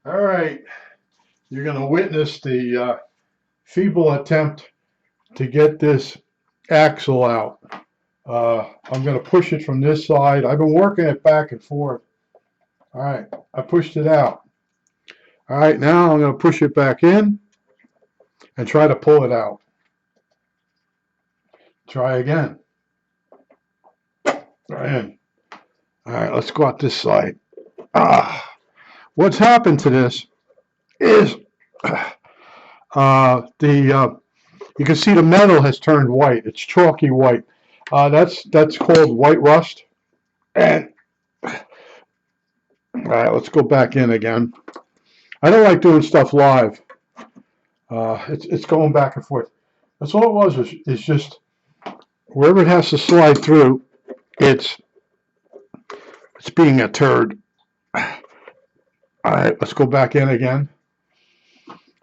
All right, you're going to witness the feeble attempt to get this axle out. I'm going to push it from this side. I've been working it back and forth. All right, I pushed it out. All right, now I'm going to push it back in and try to pull it out. Try again. Try in. All right, let's go out this side. What's happened to this is the you can see the metal has turned white. It's chalky white. That's called white rust. And all right, let's go back in again. I don't like doing stuff live. It's going back and forth. That's all it was. Is just wherever it has to slide through, it's being a turd. All right, let's go back in again.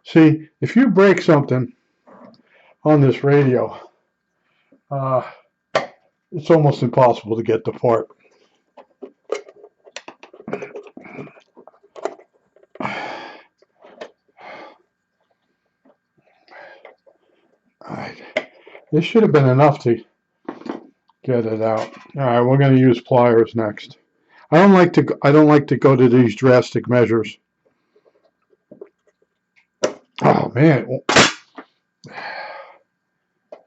See, if you break something on this radio, uh, it's almost impossible to get the part. All right, this should have been enough to get it out. All right, we're going to use pliers next. I don't like to go to these drastic measures. Oh man. All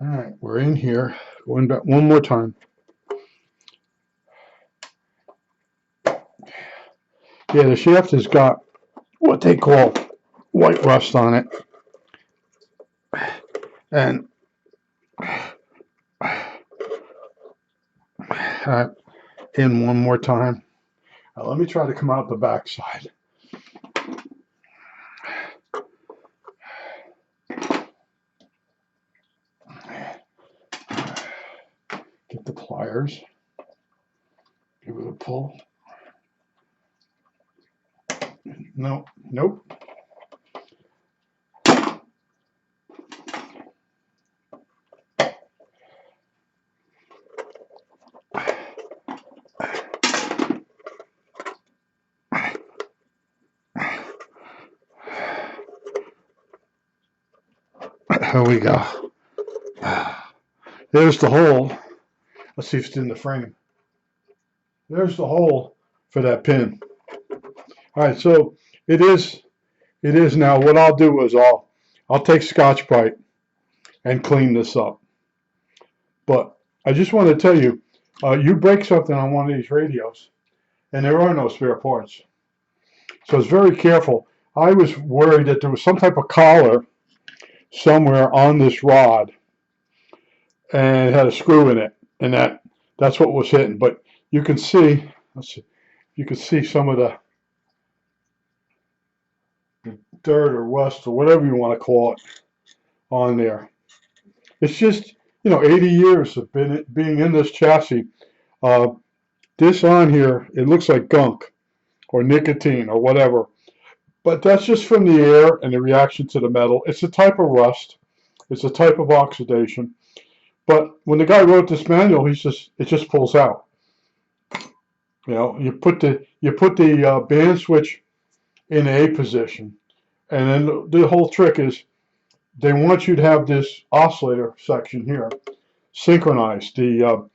right, we're in here. Going back one more time. Yeah, the shaft has got what they call white rust on it. And in one more time. Let me try to come out the back side. Get the pliers. Give it a pull. No, nope. Here we go. There's the hole. Let's see if it's in the frame. There's the hole for that pin. All right, so it is now. What I'll do is I'll take Scotch-Brite and clean this up. But I just want to tell you, you break something on one of these radios, and there are no spare parts. So it's very careful. I was worried that there was some type of collar somewhere on this rod, and it had a screw in it, and that's what was hitting. But you can see, let's see, you can see some of the dirt or rust or whatever you want to call it on there. It's just 80 years of being in this chassis. This on here, it looks like gunk or nicotine or whatever. But that's just from the air and the reaction to the metal. It's a type of rust. It's a type of oxidation. But when the guy wrote this manual, it just pulls out. You put the band switch in A position, and then the whole trick is they want you to have this oscillator section here synchronized. The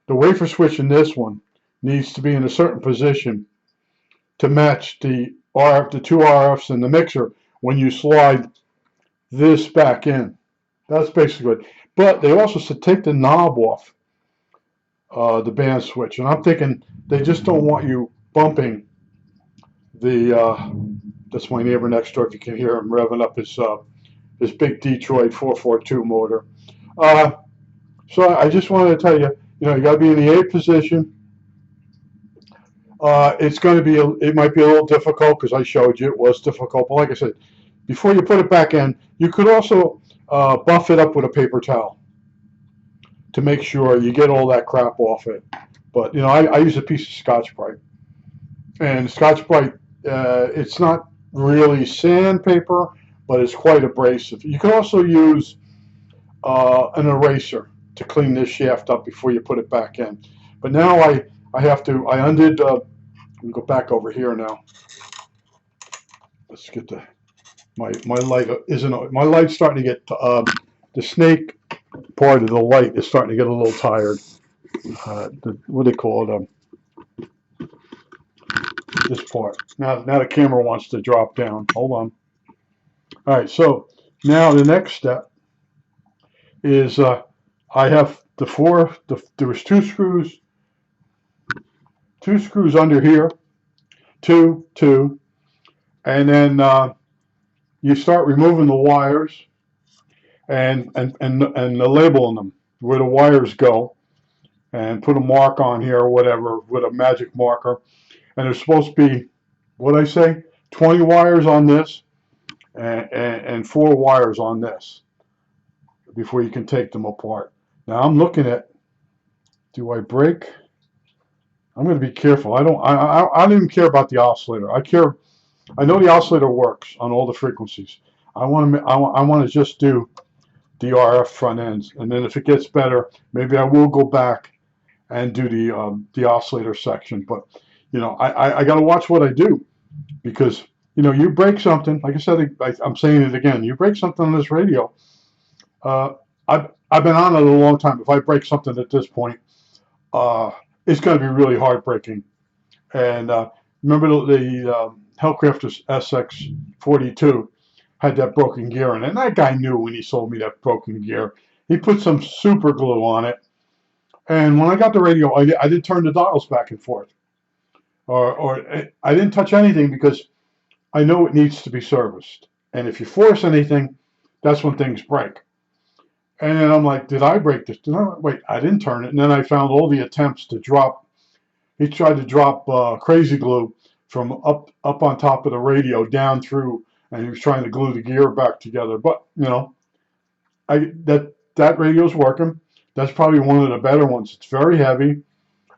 wafer switch in this one needs to be in a certain position to match the two RFs in the mixer when you slide this back in. That's basically it. But they also said take the knob off the band switch, and I'm thinking they just don't want you bumping the. That's my neighbor next door. If you can hear him revving up his big Detroit 442 motor. So I just wanted to tell you, you got to be in the A position. It's going to be, it might be a little difficult because I showed you it was difficult. But like I said, before you put it back in, you could also buff it up with a paper towel to make sure you get all that crap off it. But I use a piece of Scotch-Brite, and Scotch-Brite, it's not really sandpaper, but it's quite abrasive. You can also use an eraser to clean this shaft up before you put it back in. But now I undid. Let me go back over here now. let's get my light isn't, my light's starting to get, the snake part of the light is starting to get a little tired. What do they call it? This part. Now the camera wants to drop down. Hold on. All right, so now the next step is I have there was two screws under here, two, and then you start removing the wires and labeling them where the wires go, and put a mark on here or whatever with a magic marker. And there's supposed to be, what I say, 20 wires on this and 4 wires on this before you can take them apart. Now I'm looking at, do I break? I'm going to be careful. I don't even care about the oscillator. I know the oscillator works on all the frequencies. I want to just do the RF front ends, and then if it gets better, maybe I will go back and do the oscillator section. But you know, I got to watch what I do, because you know, you break something. Like I said, I'm saying it again. You break something on this radio. I've been on it a long time. If I break something at this point, it's going to be really heartbreaking. And remember the Hellcrafters SX42 had that broken gear in it. And that guy knew when he sold me that broken gear. He put some super glue on it. And when I got the radio, I didn't turn the dials back and forth. Or I didn't touch anything, because I know it needs to be serviced. And if you force anything, that's when things break. And then I'm like, did I break this? No, wait, I didn't turn it. And then I found all the attempts to drop. He tried to drop crazy glue from up on top of the radio down through, and he was trying to glue the gear back together. But you know, that radio's working. That's probably one of the better ones. It's very heavy.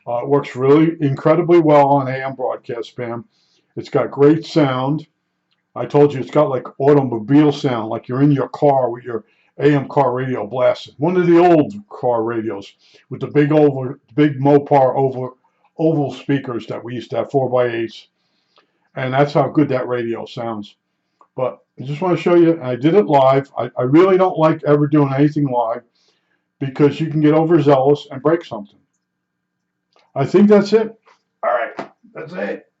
It works really incredibly well on AM broadcast spam. It's got great sound. I told you it's got like automobile sound, like you're in your car with your AM car radio blasting. One of the old car radios with the big Mopar oval speakers that we used to have, 4x8s. And that's how good that radio sounds. But I just want to show you, I did it live. I really don't like ever doing anything live, because you can get overzealous and break something. I think that's it. All right, that's it.